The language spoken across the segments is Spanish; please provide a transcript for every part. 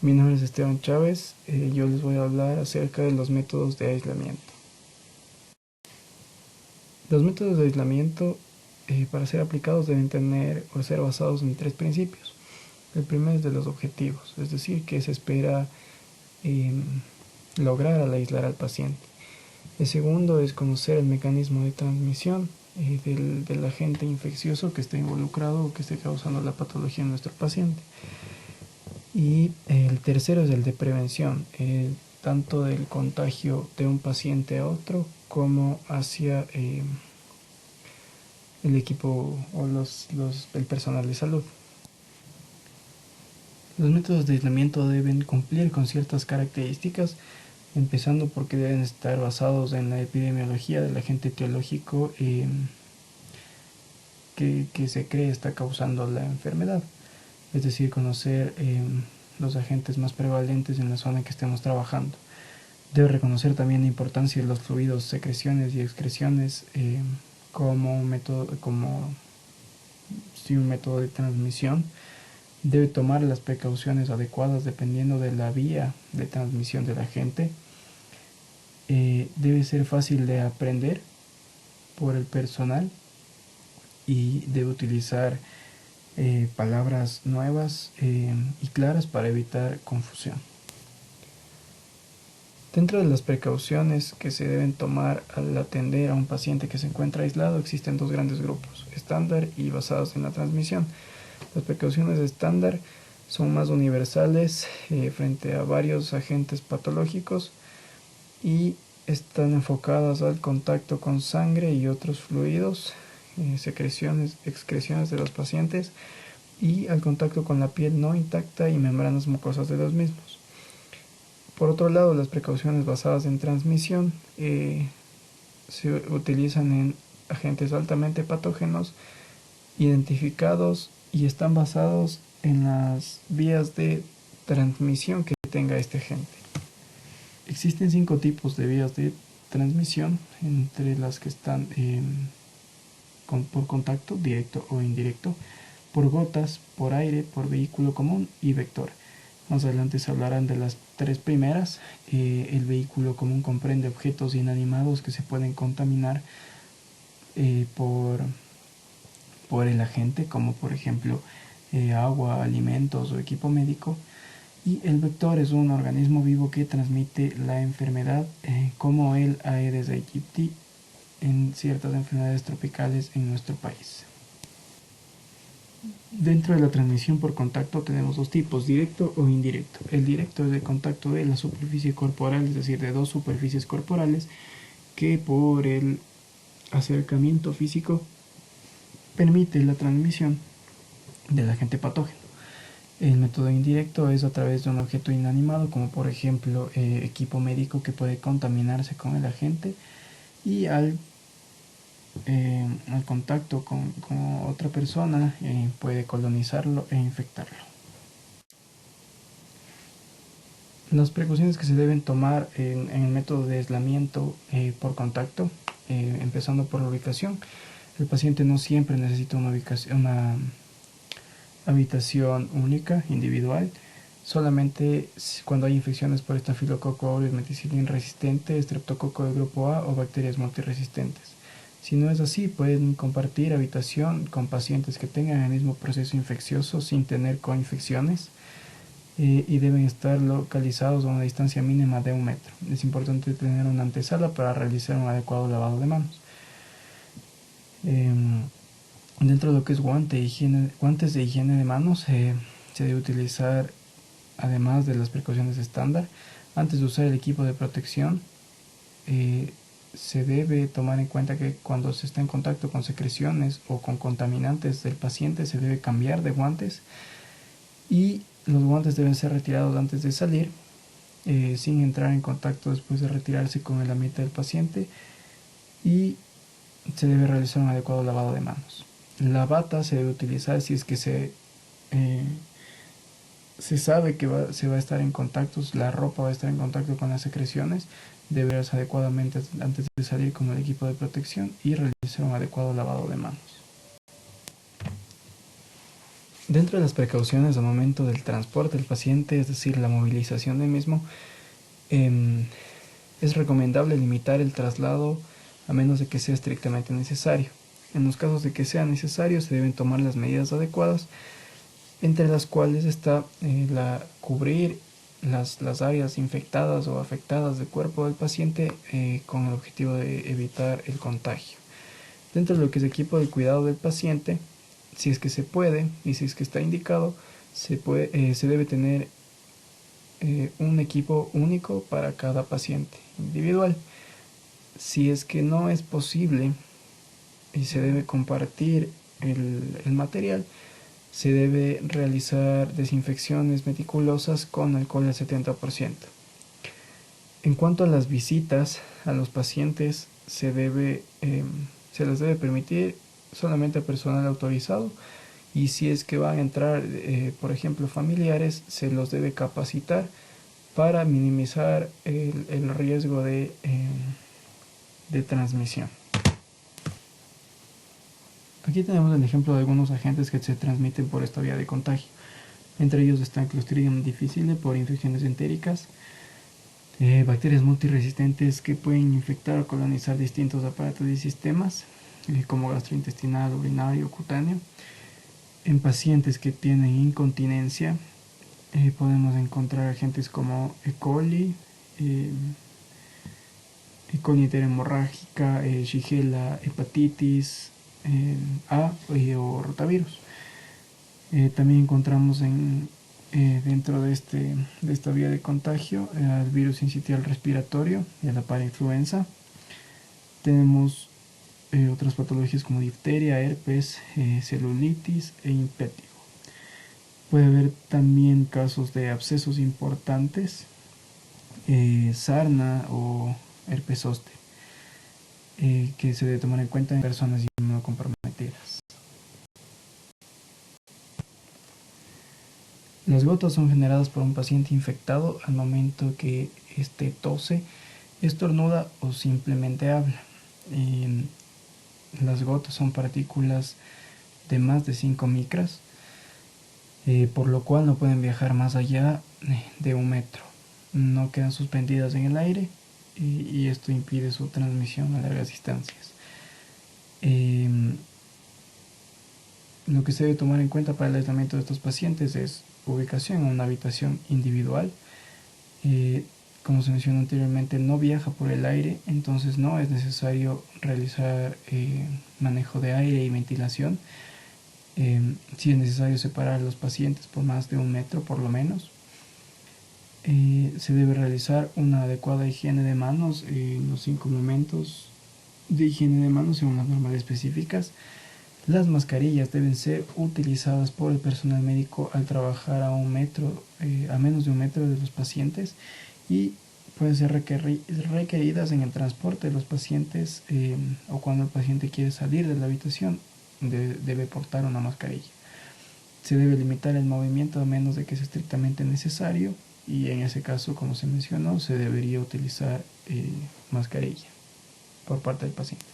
Mi nombre es Esteban Chávez. Yo les voy a hablar acerca de los métodos de aislamiento. Los métodos de aislamiento, para ser aplicados, deben tener o ser basados en tres principios. El primero es de los objetivos, es decir, qué se espera lograr al aislar al paciente. El segundo es conocer el mecanismo de transmisión del agente infeccioso que esté involucrado o que esté causando la patología en nuestro paciente. Y el tercero es el de prevención, tanto del contagio de un paciente a otro como hacia el equipo o el personal de salud. Los métodos de aislamiento deben cumplir con ciertas características, empezando porque deben estar basados en la epidemiología del agente etiológico que se cree está causando la enfermedad. Es decir, conocer los agentes más prevalentes en la zona en que estemos trabajando. Debe reconocer también la importancia de los fluidos, secreciones y excreciones como un método de transmisión. Debe tomar las precauciones adecuadas dependiendo de la vía de transmisión del agente. Debe ser fácil de aprender por el personal y debe utilizar palabras nuevas y claras para evitar confusión. Dentro de las precauciones que se deben tomar al atender a un paciente que se encuentra aislado, existen dos grandes grupos, estándar y basados en la transmisión. Las precauciones estándar son más universales frente a varios agentes patológicos y están enfocadas al contacto con sangre y otros fluidos, secreciones, excreciones de los pacientes y al contacto con la piel no intacta y membranas mucosas de los mismos. Por otro lado, las precauciones basadas en transmisión se utilizan en agentes altamente patógenos identificados y están basados en las vías de transmisión que tenga este agente. Existen 5 tipos de vías de transmisión, entre las que están por contacto, directo o indirecto, por gotas, por aire, por vehículo común y vector. Más adelante se hablarán de las tres primeras. El vehículo común comprende objetos inanimados que se pueden contaminar por el agente, como por ejemplo agua, alimentos o equipo médico. Y el vector es un organismo vivo que transmite la enfermedad, como el Aedes aegypti en ciertas enfermedades tropicales en nuestro país. Dentro de la transmisión por contacto tenemos dos tipos, directo o indirecto. El directo es el contacto de la superficie corporal, es decir, de dos superficies corporales que por el acercamiento físico permite la transmisión del agente patógeno. El método indirecto es a través de un objeto inanimado, como por ejemplo equipo médico que puede contaminarse con el agente y al contacto con otra persona puede colonizarlo e infectarlo. Las precauciones que se deben tomar en el método de aislamiento por contacto, empezando por la ubicación. El paciente no siempre necesita una habitación única, individual. Solamente cuando hay infecciones por estafilococo aureus meticilin resistente, estreptococo de grupo A o bacterias multiresistentes. Si no es así, pueden compartir habitación con pacientes que tengan el mismo proceso infeccioso sin tener coinfecciones y deben estar localizados a una distancia mínima de 1 metro. Es importante tener una antesala para realizar un adecuado lavado de manos. Dentro de lo que es guantes de higiene de manos, se debe utilizar, además de las precauciones estándar, antes de usar el equipo de protección, se debe tomar en cuenta que cuando se está en contacto con secreciones o con contaminantes del paciente se debe cambiar de guantes y los guantes deben ser retirados antes de salir, sin entrar en contacto después de retirarse con el ambiente del paciente, y se debe realizar un adecuado lavado de manos. La bata se debe utilizar si es que se sabe que se va a estar en contacto, la ropa va a estar en contacto con las secreciones, debe verse adecuadamente antes de salir con el equipo de protección y realizar un adecuado lavado de manos. Dentro de las precauciones al momento del transporte del paciente, es decir, la movilización del mismo, es recomendable limitar el traslado a menos de que sea estrictamente necesario. En los casos de que sea necesario, se deben tomar las medidas adecuadas, entre las cuales está cubrir las áreas infectadas o afectadas del cuerpo del paciente con el objetivo de evitar el contagio. Dentro de lo que es equipo de cuidado del paciente, si es que se puede y si es que está indicado, se debe tener un equipo único para cada paciente individual. Si es que no es posible y se debe compartir el material, se debe realizar desinfecciones meticulosas con alcohol al 70%. En cuanto a las visitas a los pacientes, se les debe permitir solamente a personal autorizado, y si es que van a entrar, por ejemplo, familiares, se los debe capacitar para minimizar el riesgo de transmisión. Aquí tenemos el ejemplo de algunos agentes que se transmiten por esta vía de contagio. Entre ellos están Clostridium difficile por infecciones entéricas, bacterias multiresistentes que pueden infectar o colonizar distintos aparatos y sistemas, como gastrointestinal, urinario, cutáneo. En pacientes que tienen incontinencia, podemos encontrar agentes como E. coli, colinitera hemorrágica, Shigella, hepatitis A o rotavirus. También encontramos dentro de esta vía de contagio al virus sincitial respiratorio y a la parainfluenza. Tenemos otras patologías como difteria, herpes, celulitis e impétigo. Puede haber también casos de abscesos importantes, sarna o herpes zóster, que se debe tomar en cuenta en personas inmunocomprometidas. Las gotas son generadas por un paciente infectado al momento que éste tose, estornuda o simplemente habla. Las gotas son partículas de más de 5 micras, por lo cual no pueden viajar más allá de 1 metro. No quedan suspendidas en el aire y esto impide su transmisión a largas distancias. Lo que se debe tomar en cuenta para el aislamiento de estos pacientes es ubicación en una habitación individual. Como se mencionó anteriormente, no viaja por el aire, entonces no es necesario realizar manejo de aire y ventilación. Si es necesario separar a los pacientes por más de 1 metro por lo menos. Se debe realizar una adecuada higiene de manos en los 5 momentos de higiene de manos según las normas específicas. Las mascarillas deben ser utilizadas por el personal médico al trabajar a menos de 1 metro de los pacientes, y pueden ser requeridas en el transporte de los pacientes o cuando el paciente quiere salir de la habitación debe portar una mascarilla. Se debe limitar el movimiento a menos de que sea estrictamente necesario, y en ese caso, como se mencionó, se debería utilizar mascarilla por parte del paciente.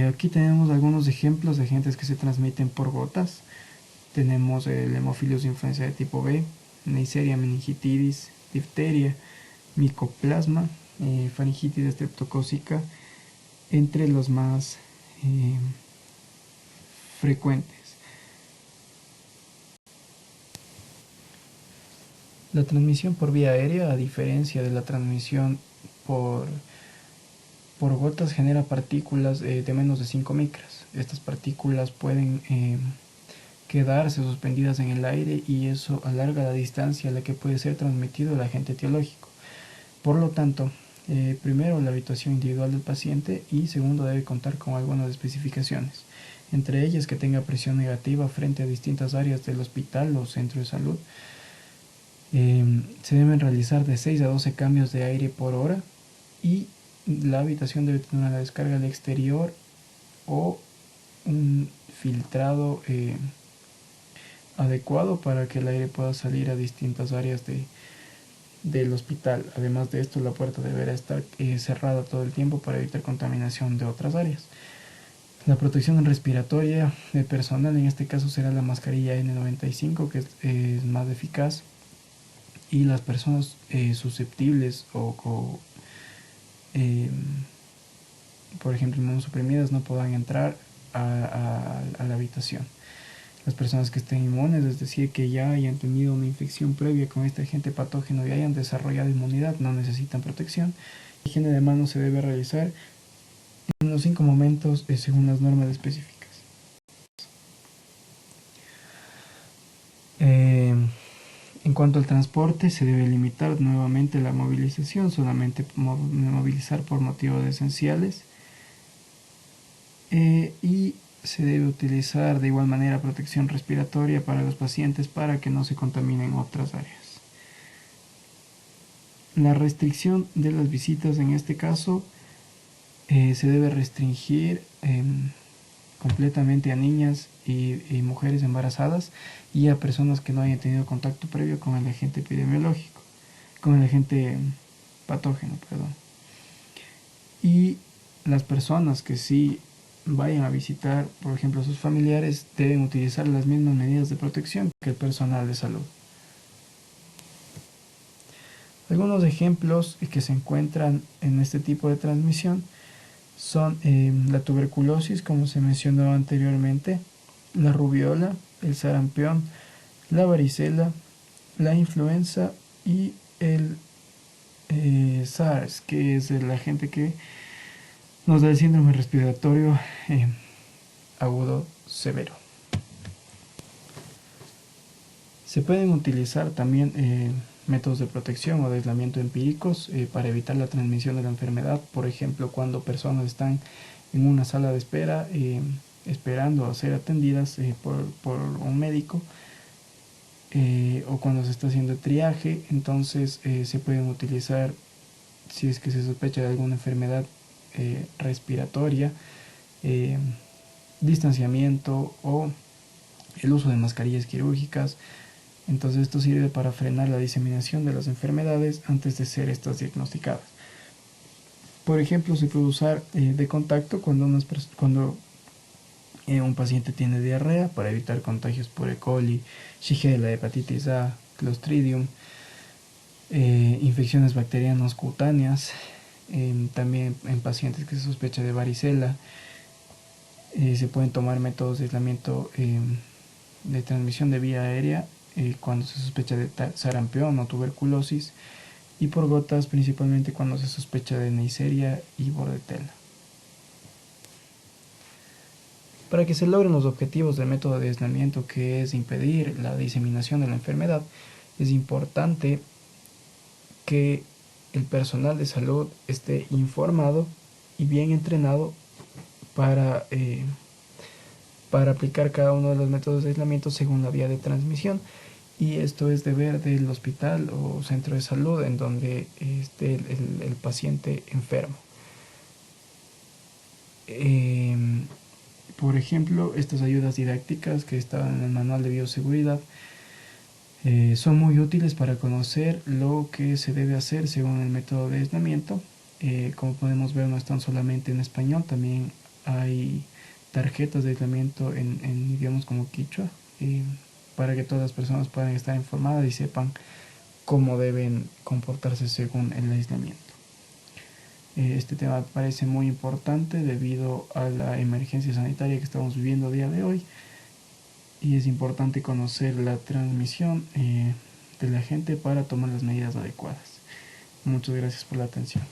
Aquí tenemos algunos ejemplos de agentes que se transmiten por gotas. Tenemos el Haemophilus influenza de tipo B, Neisseria meningitidis, difteria, micoplasma, faringitis estreptocócica, entre los más frecuentes. La transmisión por vía aérea, a diferencia de la transmisión por gotas, genera partículas de menos de 5 micras. Estas partículas pueden quedarse suspendidas en el aire, y eso alarga la distancia a la que puede ser transmitido el agente etiológico. Por lo tanto, primero, la habitación individual del paciente, y segundo, debe contar con algunas especificaciones, entre ellas que tenga presión negativa frente a distintas áreas del hospital o centro de salud. Se deben realizar de 6 a 12 cambios de aire por hora, y la habitación debe tener una descarga al exterior o un filtrado adecuado para que el aire pueda salir a distintas áreas del hospital. Además de esto, la puerta deberá estar cerrada todo el tiempo para evitar contaminación de otras áreas. La protección respiratoria del personal en este caso será la mascarilla N95, que es más eficaz, y las personas susceptibles o por ejemplo inmunosuprimidas no podrán entrar a la habitación. Las personas que estén inmunes, es decir, que ya hayan tenido una infección previa con este agente patógeno y hayan desarrollado inmunidad, no necesitan protección. La higiene de manos se debe realizar en los 5 momentos según las normas específicas. En cuanto al transporte, se debe limitar nuevamente la movilización, solamente movilizar por motivos esenciales, y se debe utilizar de igual manera protección respiratoria para los pacientes para que no se contaminen otras áreas. La restricción de las visitas en este caso se debe restringir completamente a niñas y mujeres embarazadas y a personas que no hayan tenido contacto previo con el agente epidemiológico, con el agente patógeno, perdón. Y las personas que sí vayan a visitar, por ejemplo, a sus familiares, deben utilizar las mismas medidas de protección que el personal de salud. Algunos ejemplos que se encuentran en este tipo de transmisión son la tuberculosis, como se mencionó anteriormente, la rubiola, el sarampión, la varicela, la influenza y el SARS, que es el agente que nos da el síndrome respiratorio agudo severo. Se pueden utilizar también métodos de protección o de aislamiento empíricos para evitar la transmisión de la enfermedad. Por ejemplo, cuando personas están en una sala de espera esperando a ser atendidas por un médico, o cuando se está haciendo el triaje, entonces se pueden utilizar, si es que se sospecha de alguna enfermedad respiratoria, eh, distanciamiento o el uso de mascarillas quirúrgicas. Entonces esto sirve para frenar la diseminación de las enfermedades antes de ser estas diagnosticadas. Por ejemplo, se puede usar de contacto cuando un paciente tiene diarrea para evitar contagios por E. coli, Shigella, hepatitis A, Clostridium, infecciones bacterianas cutáneas, también en pacientes que se sospecha de varicela. Se pueden tomar métodos de aislamiento de transmisión de vía aérea cuando se sospecha de sarampión o tuberculosis, y por gotas principalmente cuando se sospecha de Neisseria y bordetela. Para que se logren los objetivos del método de aislamiento, que es impedir la diseminación de la enfermedad, es importante que el personal de salud esté informado y bien entrenado para aplicar cada uno de los métodos de aislamiento según la vía de transmisión, y esto es deber del hospital o centro de salud en donde esté el paciente enfermo. Por ejemplo, estas ayudas didácticas que están en el manual de bioseguridad son muy útiles para conocer lo que se debe hacer según el método de aislamiento. Como podemos ver, no están solamente en español, también hay tarjetas de aislamiento en idiomas como quichua, para que todas las personas puedan estar informadas y sepan cómo deben comportarse según el aislamiento. Este tema me parece muy importante debido a la emergencia sanitaria que estamos viviendo a día de hoy, y es importante conocer la transmisión de la gente para tomar las medidas adecuadas. Muchas gracias por la atención.